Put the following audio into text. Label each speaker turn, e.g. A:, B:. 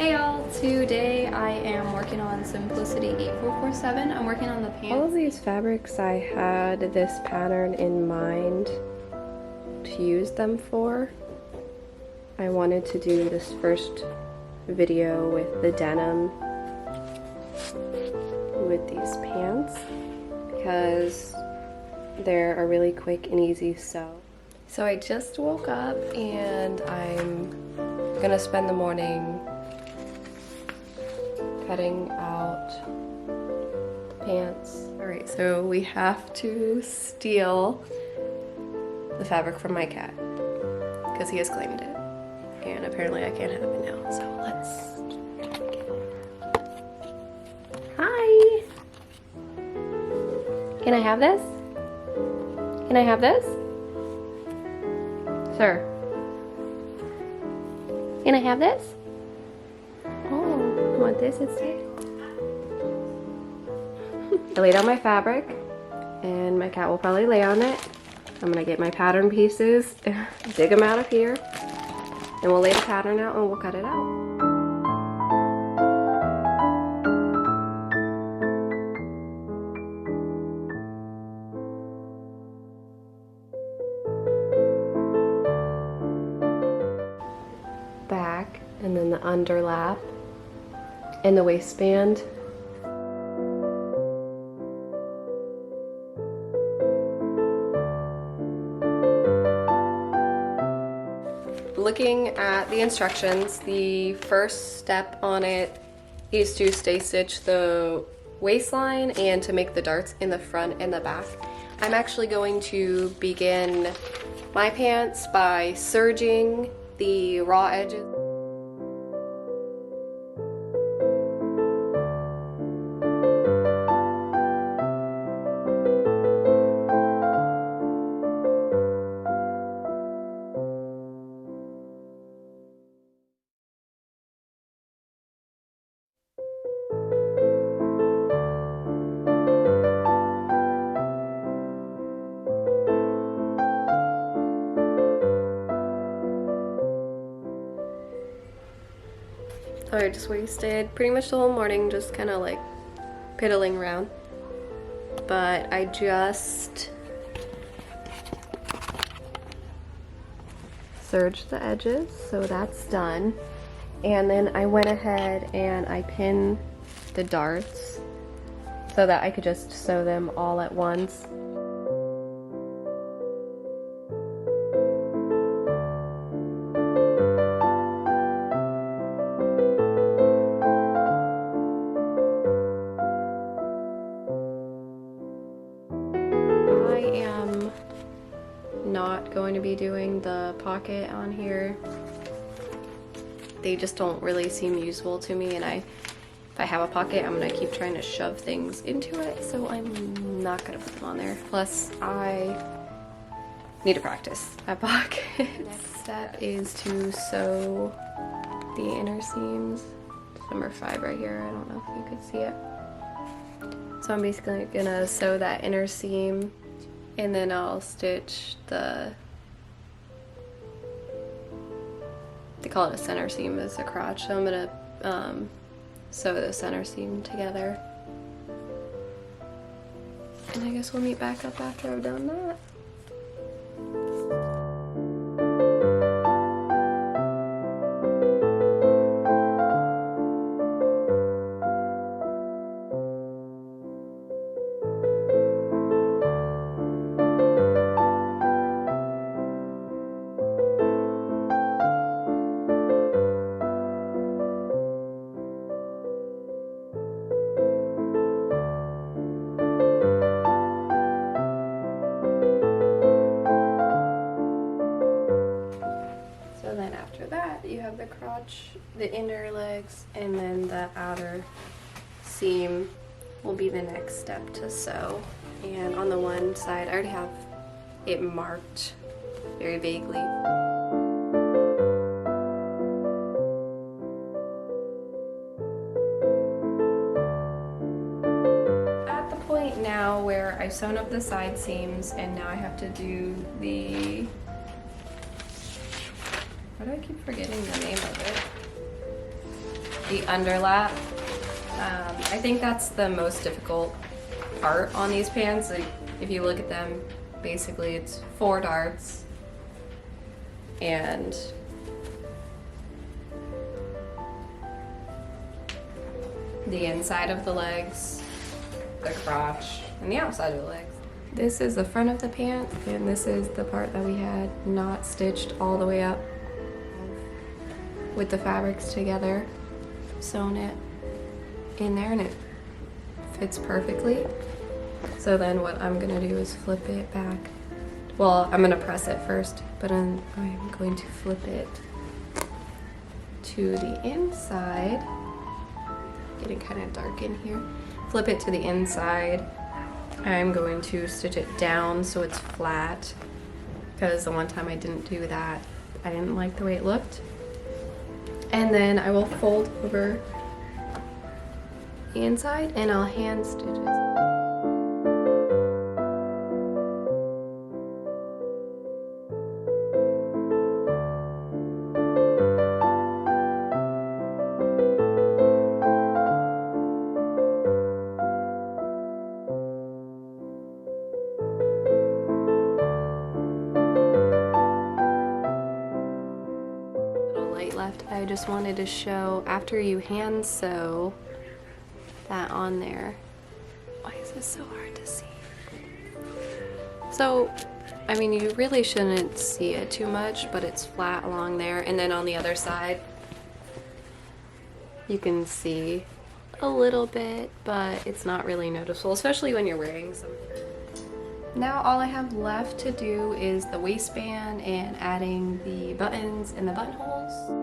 A: Hey y'all, today I am working on Simplicity 8447. I'm working on the pants.
B: All of these fabrics, I had this pattern in mind to use them for. I wanted to do this first video with the denim with these pants because they're a really quick and easy sew. So I just woke up and I'm gonna spend the morning cutting out the pants. Alright, so we have to steal the fabric from my cat because he has claimed it. And apparently I can't have it now, so let's get it. Hi! Can I have this? Can I have this? Sir? Can I have this? Oh, I want this instead. I laid out my fabric and my cat will probably lay on it. I'm gonna get my pattern pieces, dig them out of here, and we'll lay the pattern out and we'll cut it out. Back and then the underlap and the waistband. Looking at the instructions, the first step on it is to stay stitch the waistline and to make the darts in the front and the back. I'm actually going to begin my pants by serging the raw edges. So I just wasted pretty much the whole morning just kind of like piddling around. But I just serged the edges, so that's done. And then I went ahead and I pinned the darts so that I could just sew them all at once. Not going to be doing the pocket on here. They just don't really seem useful to me, and if I have a pocket, I'm gonna keep trying to shove things into it, so I'm not gonna put them on there. Plus, I need to practice at pockets. Next step is to sew the inner seams. It's number 5 right here. I don't know if you could see it. So I'm basically gonna sew that inner seam, and then I'll stitch they call it a center seam, as a crotch, so I'm gonna sew the center seam together. And I guess we'll meet back up after I've done that. You have the crotch, the inner legs, and then the outer seam will be the next step to sew. And on the one side, I already have it marked very vaguely. At the point now where I've sewn up the side seams, and now I have to do the Why do I keep forgetting the name of it? the underlap. I think that's the most difficult part on these pants. Like, if you look at them, basically it's 4 darts and the inside of the legs, the crotch, and the outside of the legs. This is the front of the pant, and this is the part that we had not stitched all the way up with the fabrics together. Sewn it in there and it fits perfectly. So then what I'm gonna do is flip it back. Well, I'm gonna press it first, but I'm going to flip it to the inside. Getting kind of dark in here. Flip it to the inside. I'm going to stitch it down so it's flat, because the one time I didn't do that, I didn't like the way it looked. And then I will fold over the inside and I'll hand stitch it. Left. I just wanted to show after you hand sew that on there. Why is this so hard to see? So, I mean, you really shouldn't see it too much, but it's flat along there, and then on the other side you can see a little bit, but it's not really noticeable, especially when you're wearing something. Now all I have left to do is the waistband and adding the buttons and the buttonholes.